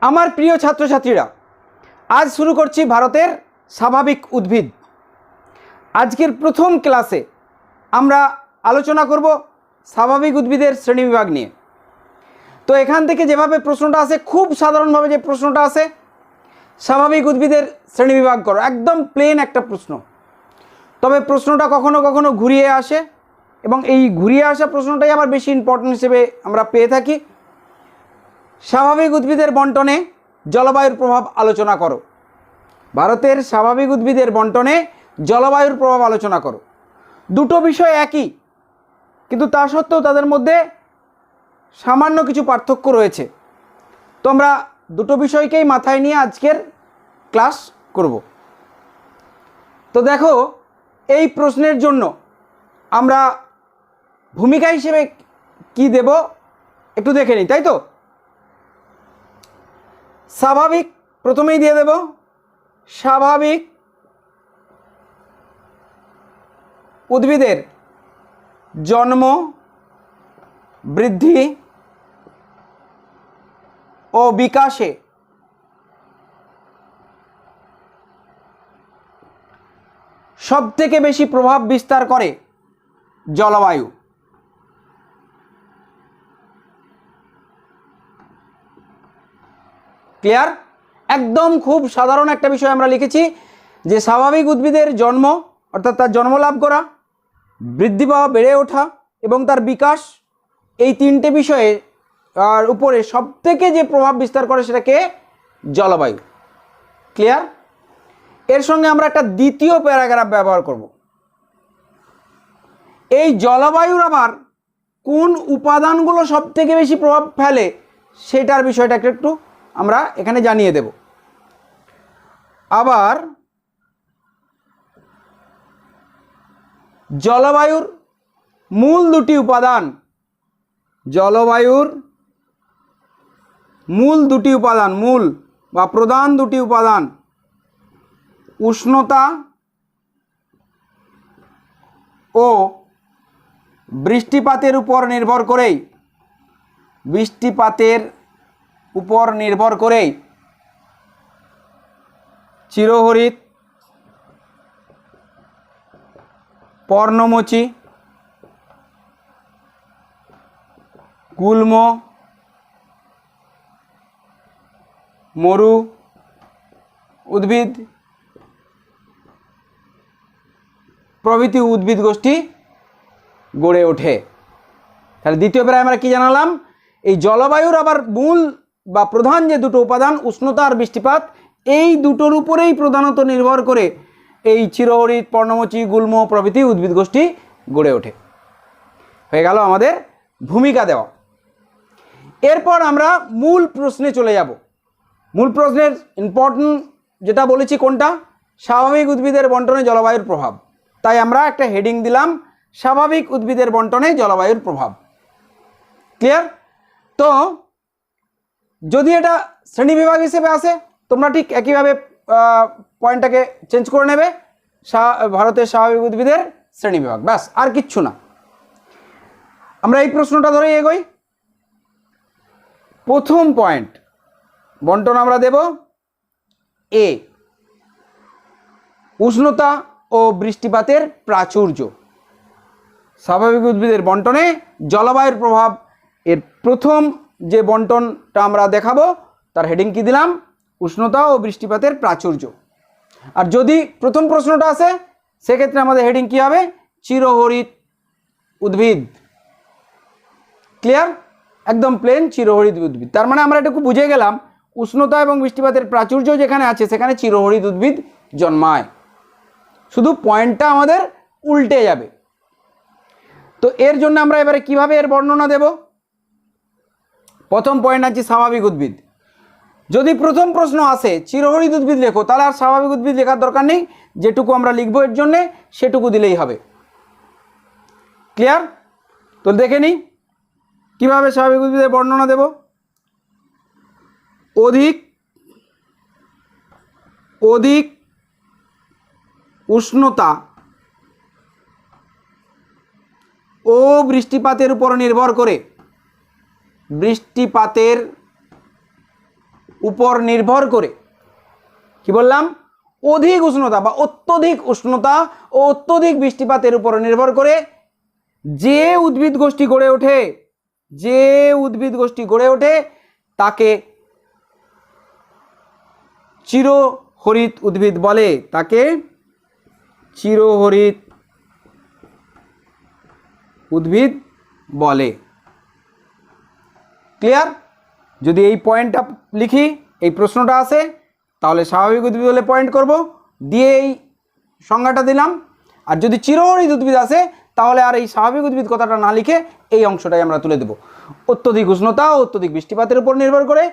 আমার প্রিয় ছাত্রছাত্রীরা, আজ শুরু করছি ভারতের স্বাভাবিক উদ্ভিদ। আজকের প্রথম ক্লাসে আমরা আলোচনা করব স্বাভাবিক উদ্ভিদের শ্রেণীবিভাগ নিয়ে। তো এখান থেকে যেভাবে প্রশ্নটা আসে, খুব সাধারণভাবে যে প্রশ্নটা আসে, স্বাভাবিক উদ্ভিদের শ্রেণীবিভাগ করো, একদম প্লেন একটা প্রশ্ন। তবে প্রশ্নটা কখনো কখনো ঘুরিয়ে আসে এবং এই ঘুরিয়ে আসা প্রশ্নটাই আবার বেশি ইম্পর্টেন্ট হিসেবে আমরা পেয়ে থাকি। স্বাভাবিক উদ্ভিদের বন্টনে জলবায়ুর প্রভাব আলোচনা করো। ভারতের স্বাভাবিক উদ্ভিদের বন্টনে জলবায়ুর প্রভাব আলোচনা করো। দুটো বিষয় একই, কিন্তু তা সত্ত্বেও তাদের মধ্যে সামান্য কিছু পার্থক্য রয়েছে। তো আমরা দুটো বিষয়কেই মাথায় নিয়ে আজকের ক্লাস করব। তো দেখো, এই প্রশ্নের জন্য আমরা ভূমিকা হিসেবে কি দেব একটু দেখে নিই, তাই তো? স্বাভাবিক প্রথমেই দিয়ে দেব, স্বাভাবিক উদ্ভিদের জন্ম, বৃদ্ধি ও বিকাশে সবথেকে বেশি প্রভাব বিস্তার করে জলবায়ু। ক্লিয়ার? একদম খুব সাধারণ একটা বিষয় আমরা লিখেছি যে স্বাভাবিক উদ্ভিদের জন্ম অর্থাৎ তার জন্ম লাভ করা, বৃদ্ধি পাওয়া, বেড়ে ওঠা এবং তার বিকাশ, এই তিনটে বিষয়ে আর উপরে সবথেকে যে প্রভাব বিস্তার করে সেটাকে জলবায়ু। ক্লিয়ার? এর সঙ্গে আমরা একটা দ্বিতীয় প্যারাগ্রাফ ব্যবহার করব। এই জলবায়ুর আবার কোন উপাদানগুলো সবথেকে বেশি প্রভাব ফেলে সেটার বিষয়টাকে একটু আমরা এখানে জানিয়ে দেব। আবার জলবায়ুর মূল দুটি উপাদান, জলবায়ুর মূল দুটি উপাদান, মূল বা প্রধান দুটি উপাদান উষ্ণতা ও বৃষ্টিপাতের উপর নির্ভর করেই, বৃষ্টিপাতের উপর নির্ভর করেই চিরহরিৎ, পর্ণমোচী, গুল্ম, মরু উদ্ভিদ প্রভৃতি উদ্ভিদ গোষ্ঠী গড়ে ওঠে। তাহলে দ্বিতীয় প্রায় আমরা কি জানালাম? এই জলবায়ুর আবার মূল বা প্রধান যে দুটো উপাদান উষ্ণতা আর বৃষ্টিপাত, এই দুটোর উপরেই প্রধানত নির্ভর করে এই চিরহরিৎ, পর্ণমোচী, গুল্ম প্রভৃতি উদ্ভিদ গোষ্ঠী গড়ে ওঠে। হয়ে গেল আমাদের ভূমিকা দেওয়া। এরপর আমরা মূল প্রশ্নে চলে যাব। মূল প্রশ্নের ইম্পর্টেন্ট যেটা বলেছি কোনটা? স্বাভাবিক উদ্ভিদের বন্টনে জলবায়ুর প্রভাব। তাই আমরা একটা হেডিং দিলাম, স্বাভাবিক উদ্ভিদের বন্টনে জলবায়ুর প্রভাব। ক্লিয়ার? তো যদি এটা শ্রেণীবিভাগ হিসেবে আসে, তোমরা ঠিক একইভাবে পয়েন্টটাকে চেঞ্জ করে নেবে, ভারতের স্বাভাবিক উদ্ভিদের শ্রেণীবিভাগ, ব্যাস, আর কিচ্ছু না। আমরা এই প্রশ্নটা ধরেই এগোই। প্রথম পয়েন্ট বন্টন আমরা দেব এ, উষ্ণতা ও বৃষ্টিপাতের প্রাচুর্য। স্বাভাবিক উদ্ভিদের বন্টনে জলবায়ুর প্রভাব, এর প্রথম যে বন্টনটা আমরা দেখাবো তার হেডিং কি দিলাম? উষ্ণতা ও বৃষ্টিপাতের প্রাচুর্য। আর যদি প্রথম প্রশ্নটা আসে সেক্ষেত্রে আমাদের হেডিং কি হবে? চিরহরিৎ উদ্ভিদ। ক্লিয়ার? একদম প্লেন চিরহরিৎ উদ্ভিদ। তার মানে আমরা এটুকু বুঝে গেলাম উষ্ণতা এবং বৃষ্টিপাতের প্রাচুর্য যেখানে আছে সেখানে চিরহরিৎ উদ্ভিদ জন্মায়। শুধু পয়েন্টটা আমাদের উল্টে যাবে। তো এর জন্য আমরা এবারে কিভাবে এর বর্ণনা দেব? প্রথম পয়েন্ট আছে স্বাভাবিক উদ্ভিদ। যদি প্রথম প্রশ্ন আসে চিরহরিৎ উদ্ভিদ লেখো, তাহলে আর স্বাভাবিক উদ্ভিদ লেখার দরকার নেই, যেটুকু আমরা লিখবো এর জন্যে সেটুকু দিলেই হবে। ক্লিয়ার? তো দেখে নিই কিভাবে স্বাভাবিক উদ্ভিদের বর্ণনা দেব। অধিক উষ্ণতা ও বৃষ্টিপাতের উপর নির্ভর করে, বৃষ্টিপাতের উপর নির্ভর করে, কি বললাম, অধিক উষ্ণতা বা অত্যধিক উষ্ণতা ও অত্যধিক বৃষ্টিপাতের উপর নির্ভর করে যে উদ্ভিদ গোষ্ঠী গড়ে ওঠে তাকে চিরহরিত উদ্ভিদ বলে। তাকে চিরহরিত উদ্ভিদ বলে। ক্লিয়ার? যদি এই পয়েন্টটা লিখি, এই প্রশ্নটা আসে, তাহলে স্বাভাবিক উদ্ভিদ বলে পয়েন্ট করব, দিয়ে এই সংজ্ঞাটা দিলাম। আর যদি চিরহরিত উদ্ভিদ আসে তাহলে আর এই স্বাভাবিক উদ্ভিদ কথাটা না লিখে এই অংশটাই আমরা তুলে দেব। অত্যধিক উষ্ণতা ও অত্যধিক বৃষ্টিপাতের উপর নির্ভর করে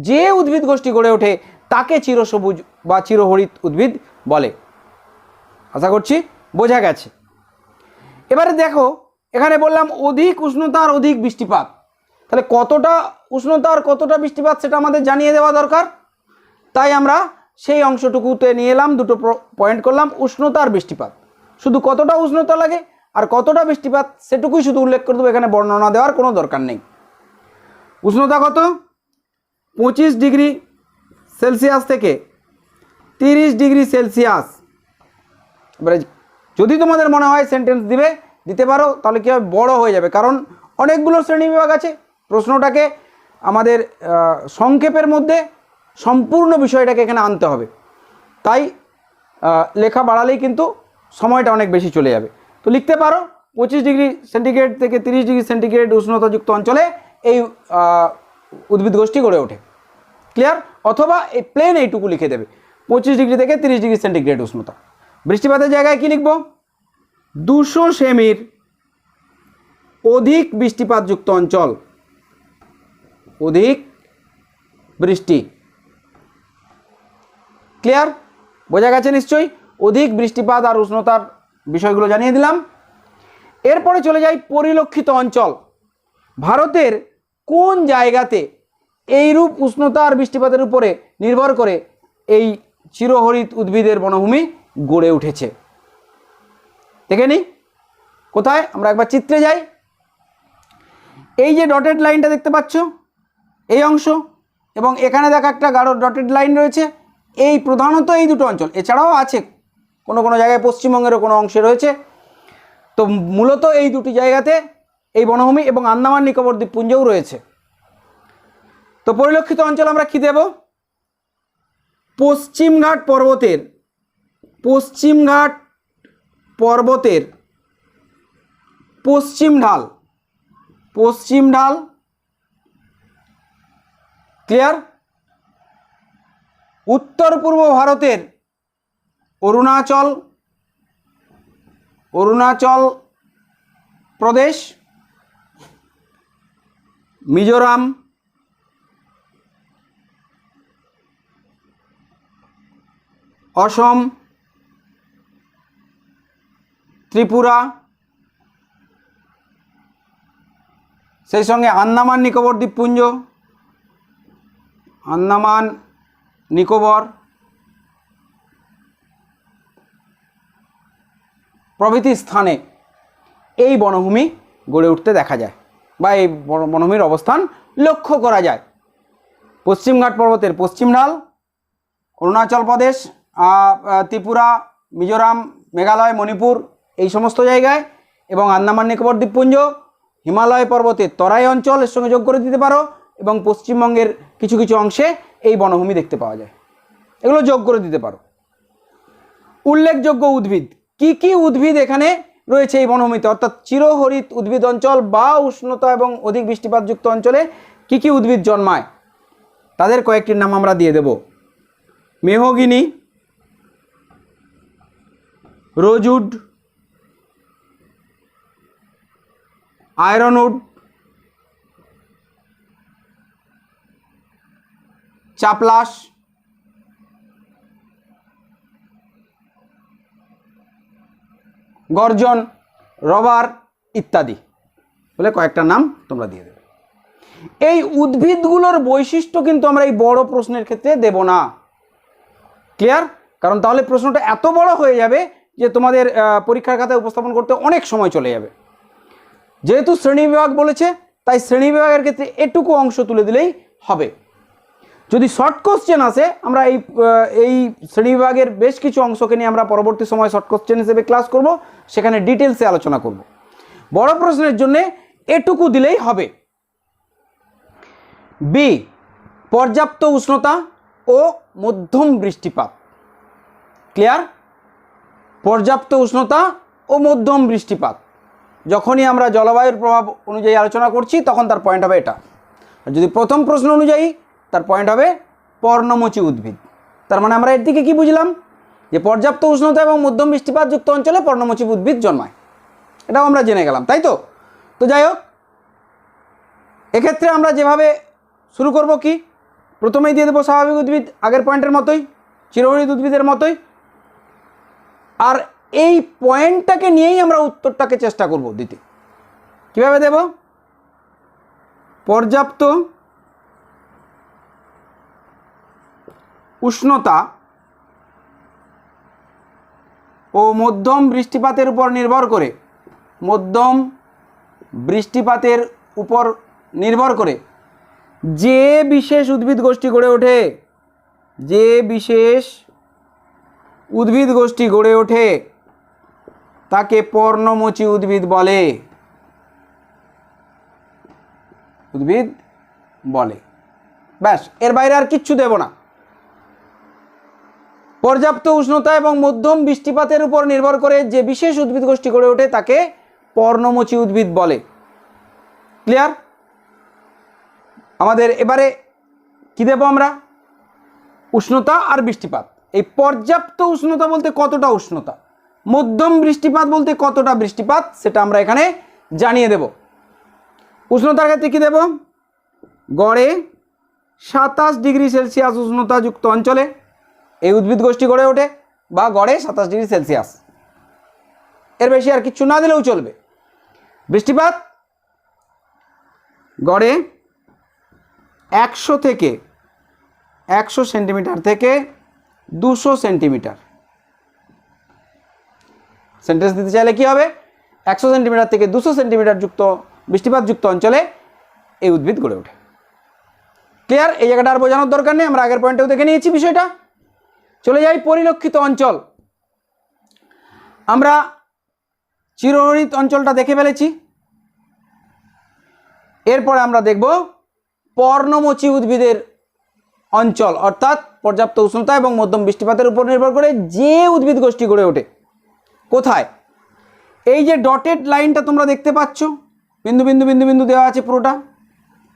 যে উদ্ভিদ গোষ্ঠী গড়ে ওঠে তাকে চিরসবুজ বা চিরহরিত উদ্ভিদ বলে। আশা করছি বোঝা গেছে। এবারে দেখো, এখানে বললাম অধিক উষ্ণতা আর অধিক বৃষ্টিপাত, তাহলে কতটা উষ্ণতা আর কতটা বৃষ্টিপাত সেটা আমাদের জানিয়ে দেওয়া দরকার। তাই আমরা সেই অংশটুকুতে নিয়ে এলাম, দুটো পয়েন্ট করলাম, উষ্ণতা আর বৃষ্টিপাত। শুধু কতটা উষ্ণতা লাগে আর কতটা বৃষ্টিপাত সেটুকুই শুধু উল্লেখ করে দেবো, এখানে বর্ণনা দেওয়ার কোনো দরকার নেই। উষ্ণতা কত? 25 ডিগ্রি সেলসিয়াস থেকে 30 ডিগ্রি সেলসিয়াস। এবারে যদি তোমাদের মনে হয় সেন্টেন্স দিতে পারো, তাহলে কী হবে, বড় হয়ে যাবে, কারণ অনেকগুলো শ্রেণীবিভাগ আছে। প্রশ্নটাকে আমাদের সংক্ষেপের মধ্যে সম্পূর্ণ বিষয়টাকে এখানে আনতে হবে, তাই লেখা বাড়ালেই কিন্তু সময়টা অনেক বেশি চলে যাবে। তো লিখতে পারো 25 ডিগ্রি সেন্টিগ্রেড থেকে 30 ডিগ্রি সেন্টিগ্রেড উষ্ণতাযুক্ত অঞ্চলে এই উদ্ভিদ গোষ্ঠী গড়ে ওঠে। ক্লিয়ার? অথবা এই প্লেন এইটুকু লিখে দেবে, 25 ডিগ্রি থেকে 30 ডিগ্রি সেন্টিগ্রেড উষ্ণতা। বৃষ্টিপাতের জায়গায় কি লিখব? 200 সেমির অধিক বৃষ্টিপাতযুক্ত অঞ্চল, অধিক বৃষ্টি। ক্লিয়ার? বোঝা গেছে নিশ্চয়ই? অধিক বৃষ্টিপাত আর উষ্ণতার বিষয়গুলো জানিয়ে দিলাম। এরপরে চলে যাই পরিলক্ষিত অঞ্চল। ভারতের কোন জায়গাতে এইরূপ উষ্ণতা আর বৃষ্টিপাতের উপরে নির্ভর করে এই চিরহরিত উদ্ভিদের বনভূমি গড়ে উঠেছে? দেখে নিই কোথায়। আমরা একবার চিত্রে যাই। এই যে ডটেড লাইনটা দেখতে পাচ্ছ, এই অংশ, এবং এখানে দেখা একটা গাঢ় ডটেড লাইন রয়েছে, এই প্রধানত এই দুটো অঞ্চল, এছাড়াও আছে কোনো কোনো জায়গায় পশ্চিমবঙ্গেরও কোনো অংশে রয়েছে। তো মূলত এই দুটি জায়গাতে এই বনভূমি এবং আন্দামান নিকোবর দ্বীপপুঞ্জও রয়েছে। তো পরিলক্ষিত অঞ্চল আমরা কি দেব? পশ্চিমঘাট পর্বতের পশ্চিম ঢাল। ক্লিয়ার? উত্তর পূর্ব ভারতের অরুণাচল প্রদেশ, মিজোরাম, অসম, ত্রিপুরা, সেই সঙ্গে আন্দামান নিকোবর দ্বীপপুঞ্জ, আন্দামান নিকোবর প্রভৃতি স্থানে এই বনভূমি গড়ে উঠতে দেখা যায় বা এই বনভূমির অবস্থান লক্ষ্য করা যায়। পশ্চিমঘাট পর্বতের পশ্চিম ঢাল, অরুণাচল প্রদেশ, ত্রিপুরা, মিজোরাম, মেঘালয়, মণিপুর, এই সমস্ত জায়গায়, এবং আন্দামান নিকোবর দ্বীপপুঞ্জ, হিমালয় পর্বতের তরাই অঞ্চল এর সঙ্গে যোগ করে দিতে পারো, এবং পশ্চিমবঙ্গের কিছু কিছু অংশে এই বনভূমি দেখতে পাওয়া যায়, এগুলো যোগ করে দিতে পারো। উল্লেখযোগ্য উদ্ভিদ, কি কি উদ্ভিদ এখানে রয়েছে এই বনভূমিতে, অর্থাৎ চিরহরিত উদ্ভিদ অঞ্চল বা উষ্ণতা এবং অধিক বৃষ্টিপাতযুক্ত অঞ্চলে কি কি উদ্ভিদ জন্মায়, তাদের কয়েকটির নাম আমরা দিয়ে দেব। মেহগিনি, রোজউড, আয়রনউড, চাপলাস, গর্জন, রবার ইত্যাদি বলে কয়েকটা নাম তোমরা দিয়ে দেবে। এই উদ্ভিদগুলোর বৈশিষ্ট্য কিন্তু আমরা এই বড় প্রশ্নের ক্ষেত্রে দেব না। ক্লিয়ার? কারণ তাহলে প্রশ্নটা এত বড় হয়ে যাবে যে তোমাদের পরীক্ষার খাতায় উপস্থাপন করতে অনেক সময় চলে যাবে। যেহেতু শ্রেণীবিভাগ বলেছে, তাই শ্রেণীবিভাগের ক্ষেত্রে এটুকু অংশ তুলে দিলেই হবে। যদি শর্ট কোশ্চেন আসে আমরা এই শ্রেণীবিভাগের বেশ কিছু অংশকে নিয়ে আমরা পরবর্তী সময় শর্ট কোশ্চেন হিসেবে ক্লাস করব, সেখানে ডিটেলসে আলোচনা করব। বড় প্রশ্নের জন্য এটুকু দিলেই হবে। বি, পর্যাপ্ত উষ্ণতা ও মধ্যম বৃষ্টিপাত। ক্লিয়ার? পর্যাপ্ত উষ্ণতা ও মধ্যম বৃষ্টিপাত যখনই আমরা জলবায়ুর প্রভাব অনুযায়ী আলোচনা করছি তখন তার পয়েন্ট হবে এটা। আর যদি প্রথম প্রশ্ন অনুযায়ী তার পয়েন্ট হবে পর্ণমোচী উদ্ভিদ। তার মানে আমরা এর দিকে কি বুঝলাম, যে পর্যাপ্ত উষ্ণতা এবং মধ্যম বৃষ্টিপাত যুক্ত অঞ্চলে পর্ণমোচী উদ্ভিদ জন্মায়, এটাও আমরা জেনে গেলাম, তাই তো? তো যাই হোক, এক্ষেত্রে আমরা যেভাবে শুরু করব কি, প্রথমেই দিয়ে দেবো স্বাভাবিক উদ্ভিদ, আগের পয়েন্টের মতোই, চিরহরিৎ উদ্ভিদের মতোই। আর এই পয়েন্টটাকে নিয়েই আমরা উত্তরটাকে চেষ্টা করব দিতে। কিভাবে দেব? পর্যাপ্ত উষ্ণতা ও মধ্যম বৃষ্টিপাতের উপর নির্ভর করে, মধ্যম বৃষ্টিপাতের উপর নির্ভর করে যে বিশেষ উদ্ভিদ গোষ্ঠী গড়ে ওঠে, যে বিশেষ উদ্ভিদ গোষ্ঠী গড়ে ওঠে তাকে পর্ণমোচী উদ্ভিদ বলে, উদ্ভিদ বলে। ব্যাস, এর বাইরে আর কিচ্ছু দেব না। পর্যাপ্ত উষ্ণতা এবং মধ্যম বৃষ্টিপাতের উপর নির্ভর করে যে বিশেষ উদ্ভিদ গোষ্ঠী গড়ে ওঠে তাকে পর্ণমোচী উদ্ভিদ বলে। ক্লিয়ার? আমাদের এবারে কি দেব আমরা? উষ্ণতা আর বৃষ্টিপাত। এই পর্যাপ্ত উষ্ণতা বলতে কতটা উষ্ণতা, মধ্যম বৃষ্টিপাত বলতে কতটা বৃষ্টিপাত, সেটা আমরা এখানে জানিয়ে দেব। উষ্ণতার ক্ষেত্রে কি দেব? গড়ে 27 ডিগ্রি সেলসিয়াস উষ্ণতাযুক্ত অঞ্চলে এই উদ্ভিদ গোষ্ঠী গড়ে ওঠে, বা গড়ে 27 ডিগ্রি সেলসিয়াস, এর বেশি আর কিচ্ছু না দিলেও চলবে। বৃষ্টিপাত গড়ে 100 থেকে 100 সেন্টিমিটার থেকে 200 সেন্টিমিটার। সেন্টেন্স দিতে চাইলে কি হবে? 100 সেন্টিমিটার থেকে 200 সেন্টিমিটার যুক্ত বৃষ্টিপাতযুক্ত অঞ্চলে এই উদ্ভিদ গড়ে ওঠে। ক্লিয়ার? এই জায়গাটা আর বোঝানোর দরকার নেই, আমরা আগের পয়েন্টেও দেখে নিয়েছি বিষয়টা। চলে যাই পরিলক্ষিত অঞ্চল। আমরা চিরহরিৎ অঞ্চলটা দেখে ফেলেছি, এরপরে আমরা দেখব পর্ণমোচী উদ্ভিদের অঞ্চল, অর্থাৎ পর্যাপ্ত উষ্ণতা এবং মধ্যম বৃষ্টিপাতের উপর নির্ভর করে যে উদ্ভিদ গোষ্ঠী গড়ে ওঠে। কোথায়? এই যে ডটেড লাইনটা তোমরা দেখতে পাচ্ছ, বিন্দু বিন্দু বিন্দু বিন্দু দেওয়া আছে পুরোটা,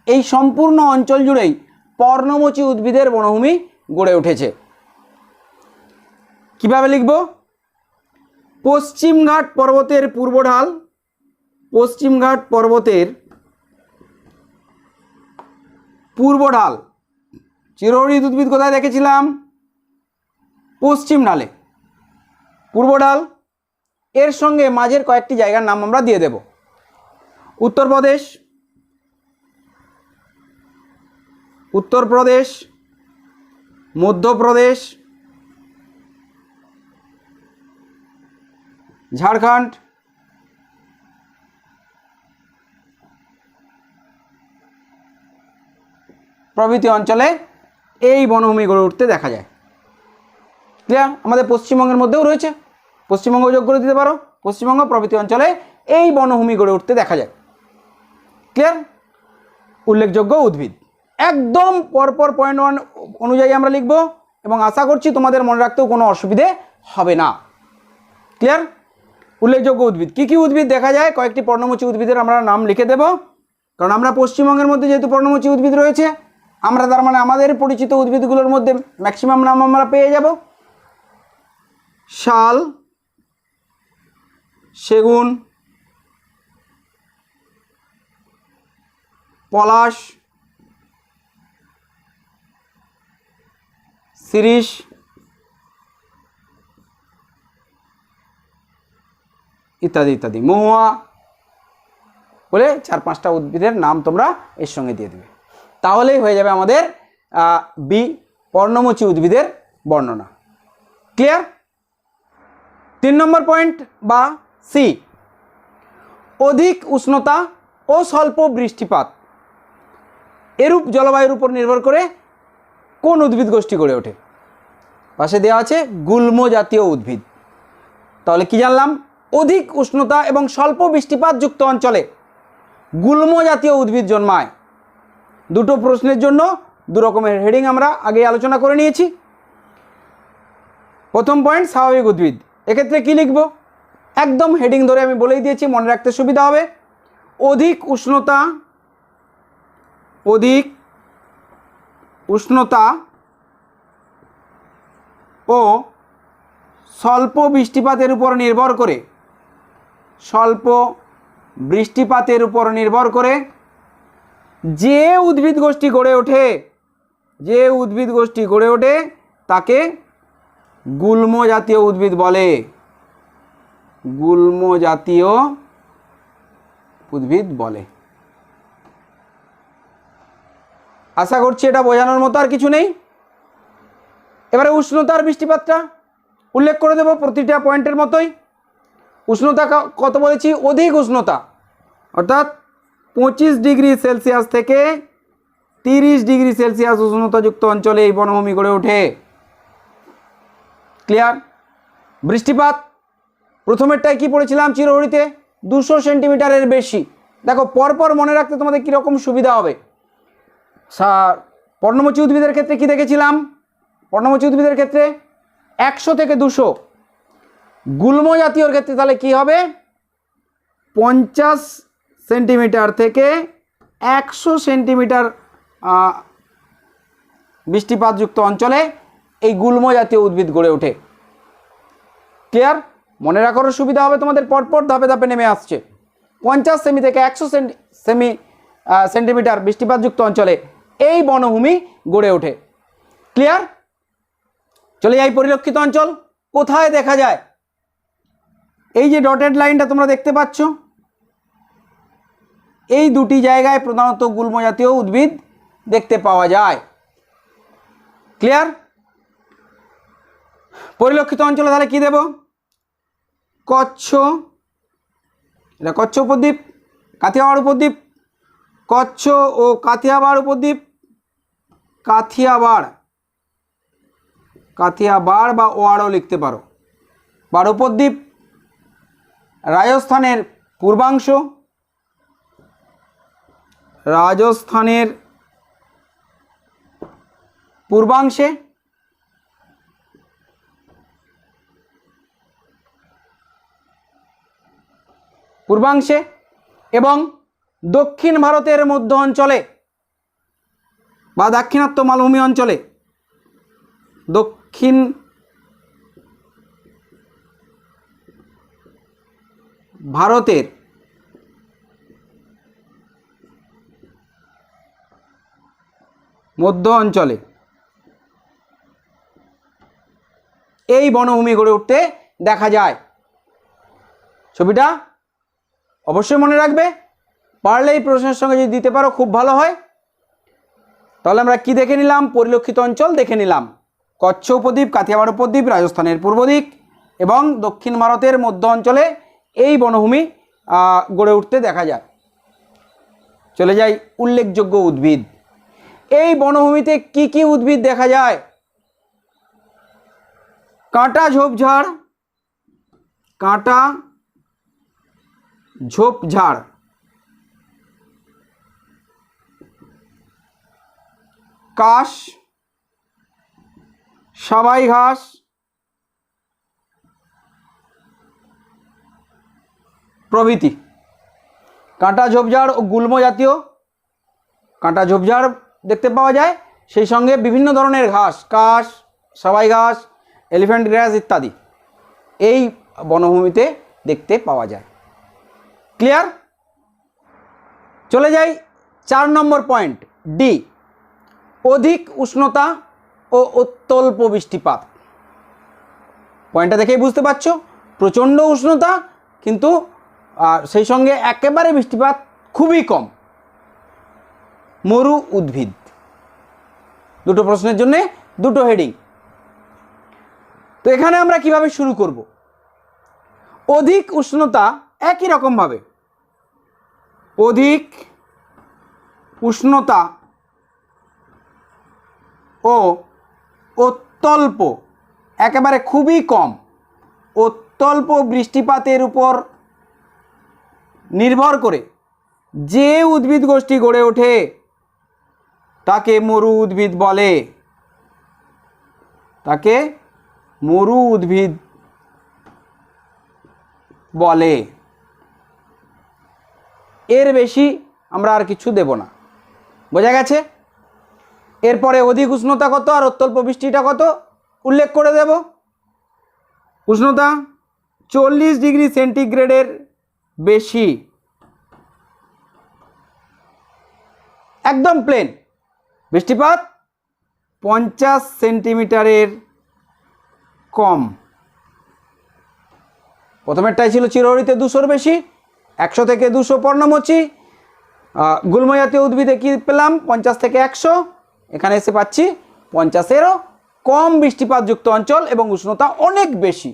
এই সম্পূর্ণ অঞ্চল জুড়েই পর্ণমোচী উদ্ভিদের বনভূমি গড়ে উঠেছে। কিভাবে লিখব? পশ্চিমঘাট পর্বতের পূর্ব ঢাল, পশ্চিমঘাট পর্বতের পূর্ব ঢাল। চিরহরিৎ উদ্ভিদ কোথায় দেখেছিলাম? পশ্চিম ঢালে। পূর্ব ঢাল, এর সঙ্গে মাঝের কয়েকটি জায়গার নাম আমরা দিয়ে দেব। উত্তরপ্রদেশ, উত্তরপ্রদেশ, মধ্যপ্রদেশ, ঝাড়খণ্ড, প্রভৃতি অঞ্চলে এই বনভূমি গড়ে উঠতে দেখা যায়। ক্লিয়ার? আমাদের পশ্চিমবঙ্গের মধ্যেও রয়েছে, পশ্চিমবঙ্গ যোগ করে দিতে পারো, পশ্চিমবঙ্গ প্রভৃতি অঞ্চলে এই বনভূমি গড়ে উঠতে দেখা যায়। ক্লিয়ার? উল্লেখযোগ্য উদ্ভিদ একদম পরপর পয়েন্ট 1 অনুযায়ী আমরা লিখব, এবং আশা করছি তোমাদের মনে রাখতেও কোনো অসুবিধে হবে না। ক্লিয়ার? উল্লেখযোগ্য উদ্ভিদ কি কি উদ্ভিদ দেখা যায়, কয়েকটি পর্ণমোচী উদ্ভিদের আমরা নাম লিখে দেব, কারণ আমরা পশ্চিমবঙ্গের মধ্যে যেহেতু পর্ণমোচী উদ্ভিদ রয়েছে, আমরা তার মানে আমাদের পরিচিত উদ্ভিদগুলোর মধ্যে ম্যাক্সিমাম নাম আমরা পেয়ে যাব। শাল, সেগুন, পলাশ, শিরীষ, ইত্যাদি ইত্যাদি, মহুয়া, বলে 4-5টা উদ্ভিদের নাম তোমরা এর সঙ্গে দিয়ে দেবে, তাহলেই হয়ে যাবে আমাদের বি পর্ণমোচী উদ্ভিদের বর্ণনা। ক্লিয়ার? 3 নম্বর পয়েন্ট বা সি, অধিক উষ্ণতা ও স্বল্প বৃষ্টিপাত এরূপ জলবায়ুর উপর নির্ভর করে কোন উদ্ভিদ গোষ্ঠী গড়ে ওঠে? পাশে দেওয়া আছে গুল্ম জাতীয় উদ্ভিদ। তাহলে কি জানলাম? অধিক উষ্ণতা এবং স্বল্প বৃষ্টিপাত যুক্ত অঞ্চলে গুল্ম জাতীয় উদ্ভিদ জন্মায়। দুটো প্রশ্নের জন্য দু রকমের হেডিং আমরা আগে আলোচনা করে নিয়েছি। প্রথম পয়েন্ট স্বাভাবিক উদ্ভিদ, এক্ষেত্রে কি লিখব? একদম হেডিং ধরে আমি বলেই দিয়েছি, মনে রাখতে সুবিধা হবে। অধিক উষ্ণতা ও স্বল্প বৃষ্টিপাতের উপর নির্ভর করে যে উদ্ভিদ গোষ্ঠী গড়ে ওঠে তাকে গুল্ম জাতীয় উদ্ভিদ বলে। আশা করছি এটা বোঝানোর মতো আর কিছু নেই। এবারে উষ্ণতা আর বৃষ্টিপাতটা উল্লেখ করে দেব প্রতিটা পয়েন্টের মতোই। উষ্ণতা কত বলেছি? অধিক উষ্ণতা, অর্থাৎ 25 ডিগ্রি সেলসিয়াস থেকে 30 ডিগ্রি সেলসিয়াস উষ্ণতাযুক্ত অঞ্চলে এই বনভূমি গড়ে ওঠে। ক্লিয়ার? বৃষ্টিপাত প্রথমেরটায় কি পড়েছিলাম চিরহরিতে? 200 সেন্টিমিটারের বেশি। দেখো পরপর মনে রাখতে তোমাদের কীরকম সুবিধা হবে। পর্ণমোচী উদ্ভিদের ক্ষেত্রে কি দেখেছিলাম? পর্ণমোচী উদ্ভিদের ক্ষেত্রে 100 থেকে 200। গুল্ম জাতীয়র ক্ষেত্রে তাহলে কি হবে? 50 সেন্টিমিটার থেকে 100 সেন্টিমিটার বৃষ্টিপাতযুক্ত অঞ্চলে এই গুল্ম জাতীয় উদ্ভিদ গড়ে ওঠে। ক্লিয়ার? মনে রাখারও সুবিধা হবে তোমাদের, পরপর ধাপে ধাপে নেমে আসছে। 50 সেমি থেকে 100 সেন্টিমিটার বৃষ্টিপাতযুক্ত অঞ্চলে এই বনভূমি গড়ে ওঠে। ক্লিয়ার? চলে যাই পরিলক্ষিত অঞ্চল কোথায় দেখা যায়। এই যে ডটেড লাইনটা তোমরা দেখতে পাচ্ছ, এই দুটি জায়গায় প্রধানত গুল্ম জাতীয় উদ্ভিদ দেখতে পাওয়া যায়। ক্লিয়ার? পরিলক্ষিত অঞ্চলে তাহলে কি দেব? কচ্ছ, এটা কচ্ছ উপদ্বীপ, কাথিয়াবাড় উপদ্বীপ, কচ্ছ ও কাথিয়াবাড় উপদ্বীপ, কাথিয়াবাড় বা ওয়াড়ও লিখতে পারো। বাড় উপদ্বীপ রাজস্থানের পূর্বাংশে এবং দক্ষিণ ভারতের মধ্য অঞ্চলে বা দাক্ষিণাত্য মালভূমি অঞ্চলে, দক্ষিণ ভারতের মধ্য অঞ্চলে এই বনভূমি গড়ে উঠতে দেখা যায়। ছবিটা অবশ্যই মনে রাখবে, পারলে এই প্রশ্নের সঙ্গে যদি দিতে পারো খুব ভালো হয়। তাহলে আমরা কি দেখে নিলাম? পরিলক্ষিত অঞ্চল দেখে নিলাম। কচ্ছ উপদ্বীপ, কাথিয়াবাড় উপদ্বীপ রাজস্থানের পূর্ব দিক এবং দক্ষিণ ভারতের মধ্য অঞ্চলে এই বনভূমি গড়ে উঠতে দেখা যায়। চলে যাই উল্লেখযোগ্য উদ্ভিদ। এই বনভূমিতে কি কি উদ্ভিদ দেখা যায়? কাঁটা ঝোপঝাড়, কাশ, সাবাই ঘাস, প্রভৃতি। কাঁটা ঝোপঝাড় ও গুল্ম জাতীয় কাঁটা ঝোপঝাড় দেখতে পাওয়া যায়, সেই সঙ্গে বিভিন্ন ধরনের ঘাস, কাশ, সাবাই ঘাস, এলিফ্যান্ট গ্রাস ইত্যাদি এই বনভূমিতে দেখতে পাওয়া যায়। ক্লিয়ার? চলে যাই 4 নম্বর পয়েন্ট ডি, অধিক উষ্ণতা ও অত্যল্প বৃষ্টিপাত। পয়েন্টটা দেখেই বুঝতে পারছো, প্রচণ্ড উষ্ণতা কিন্তু সেই সঙ্গে একেবারে বৃষ্টিপাত খুবই কম। মরু উদ্ভিদ। দুটো প্রশ্নের জন্য দুটো হেডিং। তো এখানে আমরা কিভাবে শুরু করব? অধিক উষ্ণতা একই রকমভাবে, অধিক উষ্ণতা ও ও অত্যল্প, একেবারে খুবই কম অত্যল্প বৃষ্টিপাতের উপর নির্ভর করে যে উদ্ভিদ গোষ্ঠী গড়ে ওঠে তাকে মরু উদ্ভিদ বলে। তাকে মরু উদ্ভিদ বলে। এর বেশি আমরা আর কিছু দেব না, বোঝা গেছে? এরপরে অধিক উষ্ণতা কত আর অত্যল্প বৃষ্টিটা কত উল্লেখ করে দেব। উষ্ণতা 40 ডিগ্রি সেন্টিগ্রেডের বেশি, একদম প্লেন। বৃষ্টিপাত 50 সেন্টিমিটারের কম। প্রথমেরটাই ছিল চিরহরিতে 200-র বেশি, 100 থেকে 200 পর্ণমোচী। গুল্ম জাতীয় উদ্ভিদে কি পেলাম 50 থেকে 100, এখানে এসে পাচ্ছি 50-এরও কম বৃষ্টিপাতযুক্ত অঞ্চল এবং উষ্ণতা অনেক বেশি,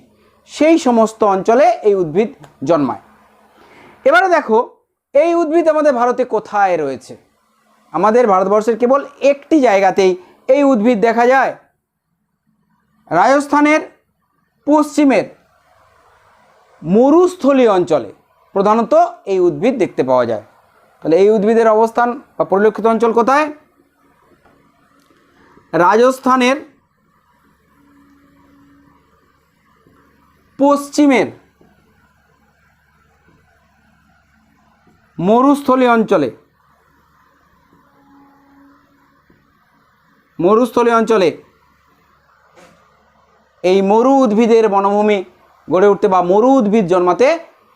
সেই সমস্ত অঞ্চলে এই উদ্ভিদ জন্মায়। এবারে দেখো এই উদ্ভিদ আমাদের ভারতে কোথায় রয়েছে। আমাদের ভারতবর্ষের কেবল একটি জায়গাতেই এই উদ্ভিদ দেখা যায়, রাজস্থানের পশ্চিমের মরুস্থলীয় অঞ্চলে প্রধানত এই উদ্ভিদ দেখতে পাওয়া যায়। তাহলে এই উদ্ভিদের অবস্থান বা পরিলক্ষিত অঞ্চল কোথায়? রাজস্থানের পশ্চিমের মরুস্থলীয় অঞ্চলে, এই মরু উদ্ভিদের বনভূমি গড়ে উঠতে বা মরু উদ্ভিদ জন্মাতে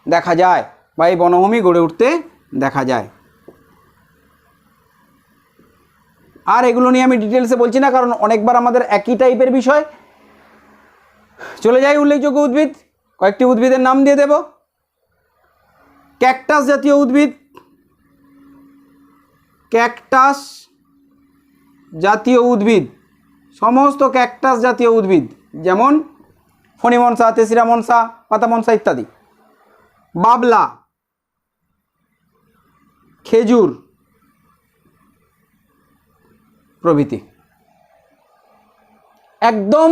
দেখা যায় বা এই বনভূমি গড়ে উঠতে দেখা যায়। আর এগুলো নিয়ে আমি ডিটেলসে বলছি না, কারণ অনেকবার আমাদের একই টাইপের বিষয়। চলে যাই উল্লেখযোগ্য উদ্ভিদ, কয়েকটি উদ্ভিদের নাম দিয়ে দেব। ক্যাকটাস জাতীয় উদ্ভিদ, ক্যাকটাস জাতীয় উদ্ভিদ, সমস্ত ক্যাকটাস জাতীয় উদ্ভিদ যেমন ফণিমনসা, তেসিরা মনসা, পাতা মনসা ইত্যাদি। বাবলা, খেজুর প্রভৃতি। একদম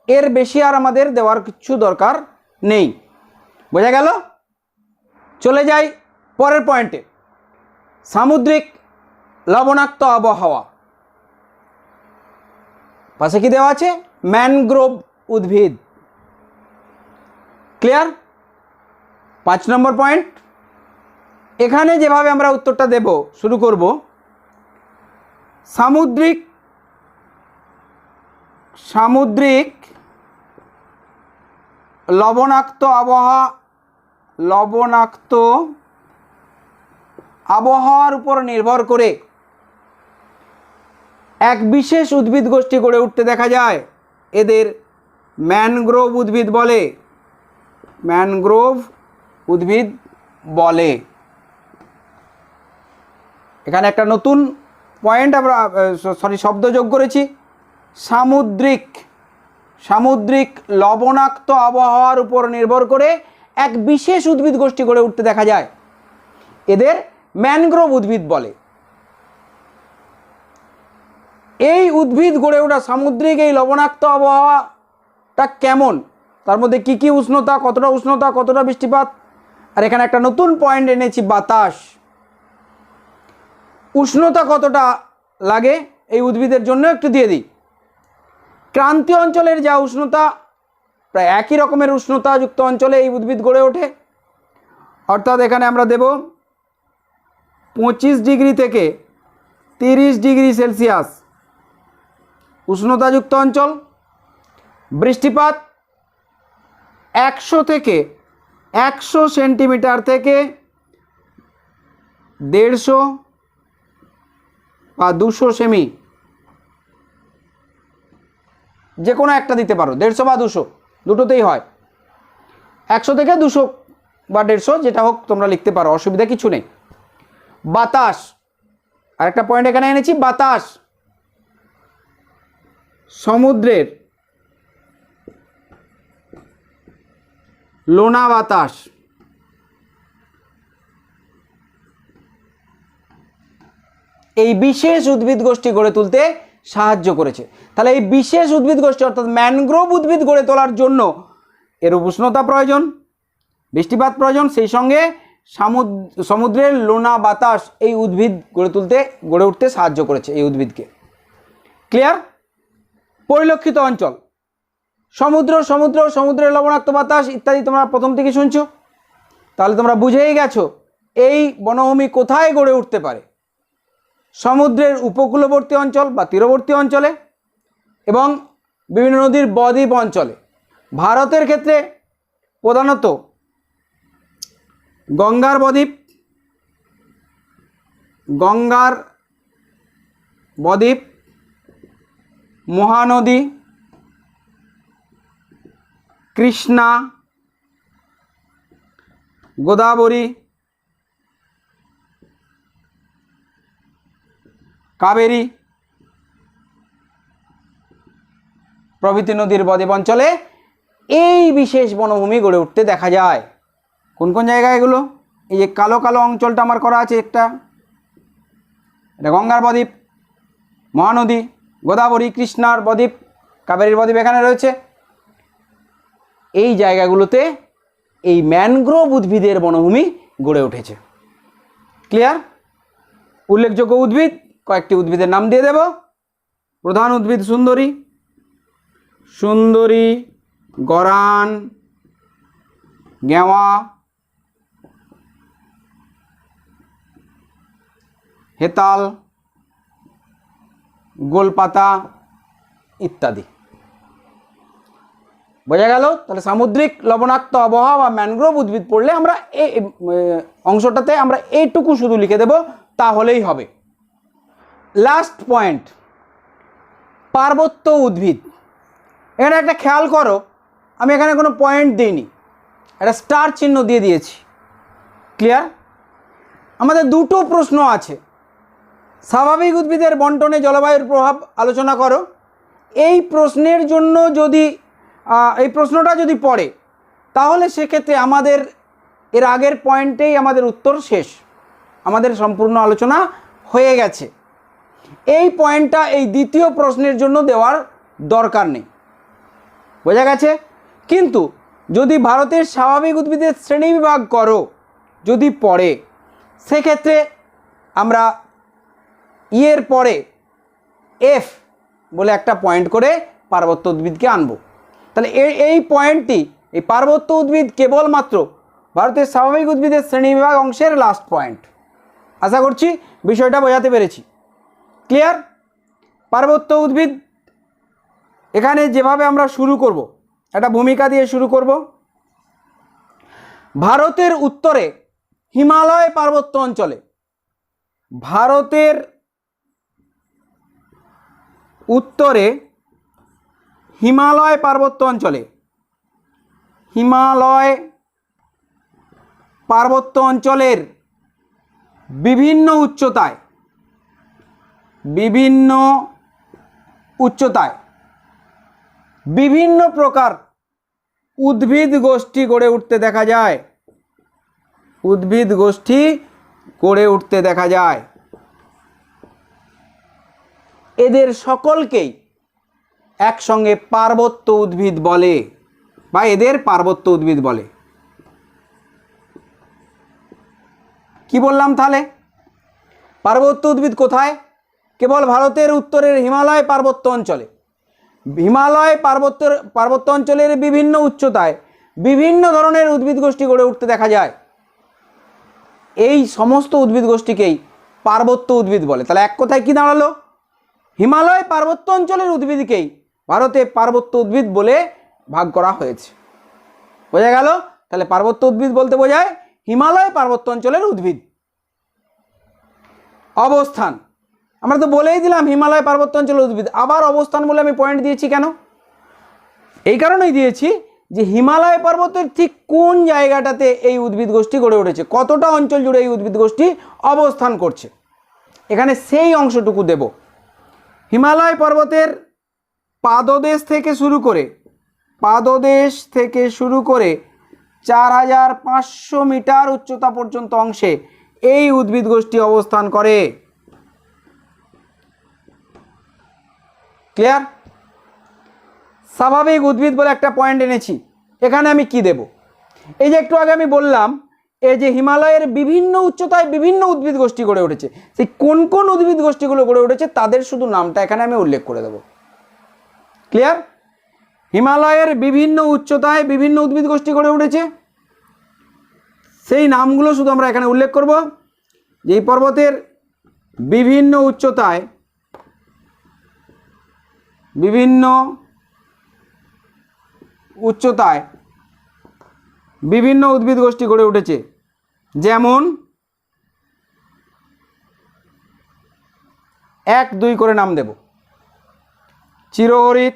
এর বেশি আর আমাদের দেওয়ার কিছু দরকার নেই, বোঝা গেল? চলে যাই পরের পয়েন্টে। সামুদ্রিক লবণাক্ত আবহাওয়া, পাশে কি দেওয়া আছে? ম্যানগ্রোভ উদ্ভিদ। ক্লিয়ার? 5 নম্বর পয়েন্ট। এখানে যেভাবে আমরা উত্তরটা দেব, শুরু করব। সামুদ্রিক লবণাক্ত আবহাওয়ার উপর নির্ভর করে এক বিশেষ উদ্ভিদ গোষ্ঠী গড়ে উঠতে দেখা যায়, এদের ম্যানগ্রোভ উদ্ভিদ বলে। ম্যানগ্রোভ উদ্ভিদ বলে। এখানে একটা নতুন পয়েন্ট আমরা শব্দ যোগ করেছি, সামুদ্রিক লবণাক্ত আবহাওয়ার উপর নির্ভর করে এক বিশেষ উদ্ভিদ গোষ্ঠী গড়ে উঠতে দেখা যায়, এদের ম্যানগ্রোভ উদ্ভিদ বলে। এই উদ্ভিদ গড়ে ওঠা সামুদ্রিক এই লবণাক্ত আবহাওয়াটা কেমন, তার মধ্যে কি কি উষ্ণতা, কতটা বৃষ্টিপাত। আর এখানে একটা নতুন পয়েন্ট এনেছি, বাতাস। উষ্ণতা কতটা লাগে এই উদ্ভিদের জন্য একটু দিয়ে দিই। ক্রান্তীয় অঞ্চলের যা উষ্ণতা, প্রায় একই রকমের উষ্ণতাযুক্ত অঞ্চলে এই উদ্ভিদ গড়ে ওঠে। অর্থাৎ এখানে আমরা দেব 25 ডিগ্রি থেকে 30 ডিগ্রি সেলসিয়াস উষ্ণতাযুক্ত অঞ্চল। বৃষ্টিপাত 100 থেকে 100 সেন্টিমিটার থেকে 150 বা 200 সেমি, যে কোনো একটা দিতে পারো, 150 বা 200 দুটোতেই হয়। 100 থেকে 200 বা 150 যেটা হোক তোমরা লিখতে পারো, অসুবিধা কিছু নেই। বাতাস, আরেকটা পয়েন্ট এখানে এনেছি, বাতাস সমুদ্রের লোনা বাতাস, এই বিশেষ উদ্ভিদ গোষ্ঠী গড়ে তুলতে সাহায্য করেছে। তাহলে এই বিশেষ উদ্ভিদ গোষ্ঠী অর্থাৎ ম্যানগ্রোভ উদ্ভিদ গড়ে তোলার জন্য এর উষ্ণতা প্রয়োজন, বৃষ্টিপাত প্রয়োজন, সেই সঙ্গে সমুদ্রের লোনা বাতাস এই উদ্ভিদ গড়ে উঠতে সাহায্য করেছে এই উদ্ভিদকে। ক্লিয়ার? পরিলক্ষিত অঞ্চল সমুদ্রের লবণাক্ত বাতাস ইত্যাদি তোমরা প্রথম থেকে শুনছো, তাহলে তোমরা বুঝেই গেছো এই বনভূমি কোথায় গড়ে উঠতে পারে। সমুদ্রের উপকূলবর্তী অঞ্চল বা তীরবর্তী অঞ্চলে এবং বিভিন্ন নদীর বদ্বীপ অঞ্চলে। ভারতের ক্ষেত্রে প্রধানত গঙ্গার বদ্বীপ, মহানদী, কৃষ্ণা, গোদাবরী, কাবেরী প্রভৃতি নদীর বদ্বীপ অঞ্চলে এই বিশেষ বনভূমি গড়ে উঠতে দেখা যায়। কোন কোন জায়গায় এগুলো? এই যে কালো কালো অঞ্চলটা আমার করা আছে, এটা গঙ্গার বদ্বীপ, মহানদী, গোদাবরী, কৃষ্ণার বদ্বীপ, কাবেরীর বদ্বীপ এখানে রয়েছে। এই জায়গাগুলোতে এই ম্যানগ্রোভ উদ্ভিদের বনভূমি গড়ে উঠেছে। ক্লিয়ার? উল্লেখযোগ্য উদ্ভিদ কয়েকটি উদ্ভিদের নাম দিয়ে দেব। প্রধান উদ্ভিদ সুন্দরী, গরান, গেওয়া, হেতাল, গোলপাতা ইত্যাদি। বোঝা গেল? তাহলে সামুদ্রিক লবণাক্ত আবহাওয়া বা ম্যানগ্রোভ উদ্ভিদ পড়লে আমরা এই অংশটাতে আমরা এইটুকু শুধু লিখে দেব, তাহলেই হবে। লাস্ট পয়েন্ট, পার্বত্য উদ্ভিদ। এখানে একটা খেয়াল করো, আমি এখানে কোনো পয়েন্ট দিইনি, একটা স্টার চিহ্ন দিয়ে দিয়েছি। ক্লিয়ার? আমাদের দুটো প্রশ্ন আছে। স্বাভাবিক উদ্ভিদের বন্টনে জলবায়ুর প্রভাব আলোচনা করো। এই প্রশ্নটা যদি পড়ে তাহলে সেক্ষেত্রে আমাদের এর আগের পয়েন্টেই আমাদের উত্তর শেষ, আমাদের সম্পূর্ণ আলোচনা হয়ে গেছে। এই পয়েন্টটা এই দ্বিতীয় প্রশ্নের জন্য দেওয়ার দরকার নেই। বোঝা গেছে? কিন্তু যদি ভারতের স্বাভাবিক উদ্ভিদের শ্রেণীবিভাগ করো যদি পড়ে, সেক্ষেত্রে আমরা ইয়ের পরে এফ বলে একটা পয়েন্ট করে পার্বত্য উদ্ভিদকে আনবো। তাহলে এই পয়েন্টটি, এই পার্বত্য উদ্ভিদ কেবলমাত্র ভারতের স্বাভাবিক উদ্ভিদের শ্রেণীবিভাগ অংশের লাস্ট পয়েন্ট। আশা করছি বিষয়টা বোঝাতে পেরেছি। ক্লিয়ার? পার্বত্য উদ্ভিদ এখানে যেভাবে আমরা শুরু করব, একটা ভূমিকা দিয়ে শুরু করব। ভারতের উত্তরে হিমালয় পার্বত্য অঞ্চলে, ভারতের উত্তরে হিমালয় পার্বত্য অঞ্চলে, হিমালয় পার্বত্য অঞ্চলের বিভিন্ন উচ্চতায় বিভিন্ন প্রকার উদ্ভিদ গোষ্ঠী গড়ে উঠতে দেখা যায়। এদের সকলকেই একসঙ্গে পার্বত্য উদ্ভিদ বলে বা এদের পার্বত্য উদ্ভিদ বলে। কি বললাম তাহলে? পার্বত্য উদ্ভিদ কোথায়? কেবল ভারতের উত্তরের হিমালয় পার্বত্য অঞ্চলে। হিমালয় পার্বত্য অঞ্চলের বিভিন্ন উচ্চতায় বিভিন্ন ধরনের উদ্ভিদ গোষ্ঠী গড়ে উঠতে দেখা যায়। এই সমস্ত উদ্ভিদ গোষ্ঠীকেই পার্বত্য উদ্ভিদ বলে। তাহলে এক কথায় কি দাঁড়ালো? হিমালয় পার্বত্য অঞ্চলের উদ্ভিদকেই ভারতে পার্বত্য উদ্ভিদ বলে ভাগ করা হয়েছে। বোঝা গেল? তাহলে পার্বত্য উদ্ভিদ বলতে বোঝায় হিমালয় পার্বত্য অঞ্চলের উদ্ভিদ। অবস্থান, আমরা তো বলেই দিলাম হিমালয় পার্বত্য অঞ্চলের উদ্ভিদ, আবার অবস্থান বলে আমি পয়েন্ট দিয়েছি কেন? এই কারণেই দিয়েছি যে হিমালয় পর্বতের ঠিক কোন জায়গাটাতে এই উদ্ভিদ গোষ্ঠী গড়ে উঠেছে, কতটা অঞ্চল জুড়ে এই উদ্ভিদ গোষ্ঠী অবস্থান করছে, এখানে সেই অংশটুকু দেব। হিমালয় পর্বতের পাদদেশ থেকে শুরু করে 4500 মিটার উচ্চতা পর্যন্ত অংশে এই উদ্ভিদ গোষ্ঠী অবস্থান করে। ক্লিয়ার? স্বাভাবিক উদ্ভিদ বলে একটা পয়েন্ট এনেছি, এখানে আমি কি দেব? এই যে একটু আগে আমি বললাম, এই যে হিমালয়ের বিভিন্ন উচ্চতায় বিভিন্ন উদ্ভিদ গোষ্ঠী গড়ে উঠেছে, সেই কোন কোন উদ্ভিদ গোষ্ঠীগুলো গড়ে উঠেছে তাদের শুধু নামটা এখানে আমি উল্লেখ করে দেব। ক্লিয়ার? হিমালয়ের বিভিন্ন উচ্চতায় বিভিন্ন উদ্ভিদ গোষ্ঠী গড়ে উঠেছে, সেই নামগুলো শুধু আমরা এখানে উল্লেখ করব। যে এই পর্বতের বিভিন্ন উচ্চতায় বিভিন্ন উদ্ভিদ গোষ্ঠী গড়ে উঠেছে, যেমন 1, 2 করে নাম দেব। চিরহরিৎ,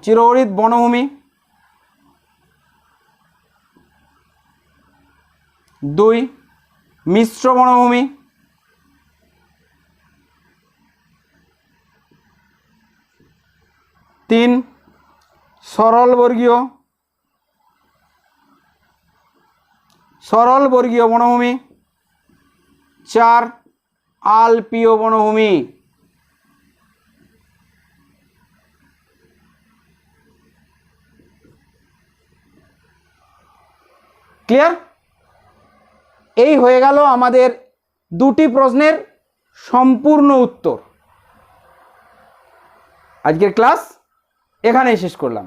চিরহরিৎ বনভূমি, 2 মিশ্র বনভূমি, 3 সরলবর্গীয় বনভূমি, 4 আলপীয় বনভূমি। ক্লিয়ার? এই হয়ে গেল আমাদের দুটি প্রশ্নের সম্পূর্ণ উত্তর। আজকের ক্লাস এখানেই শেষ করলাম।